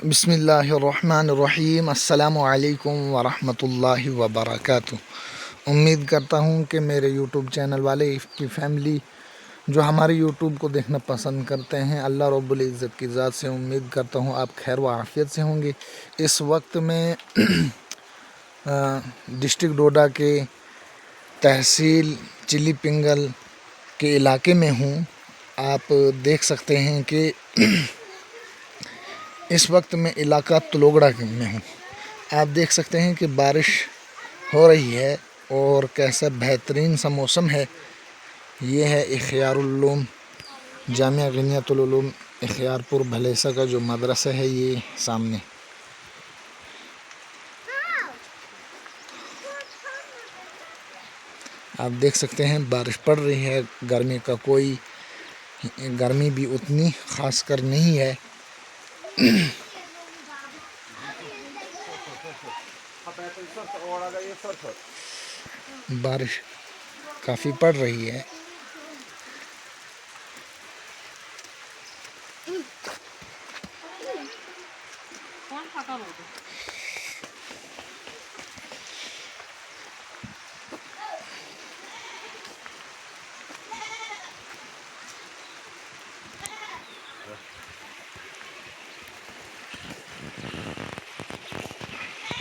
बिस्मिल्लाहिर्रहमानिर्रहीम अस्सलामु अलैकुम वरहमतुल्लाहि वबरकातुहू। उम्मीद करता हूँ कि मेरे यूट्यूब चैनल वाले की फ़ैमिली जो हमारे यूट्यूब को देखना पसंद करते हैं, अल्लाह रब्बुल इज़्ज़त की ज़ात से उम्मीद करता हूँ आप खैर व आफ़ियत से होंगे। इस वक्त मैं डिस्ट्रिक्ट डोडा के तहसील चिली पिंगल के इलाके में हूँ। आप देख सकते हैं कि इस वक्त मैं इलाका तलोगड़ा में हूँ। आप देख सकते हैं कि बारिश हो रही है और कैसा बेहतरीन सा मौसम है। ये है इख्तियारुल-उलूम जामिया गिनियतुल उलूम इख्तियारपुर भलेसा का जो मदरसा है, ये सामने आप देख सकते हैं बारिश पड़ रही है। गर्मी भी उतनी ख़ास कर नहीं है। बारिश काफ़ी पड़ रही है।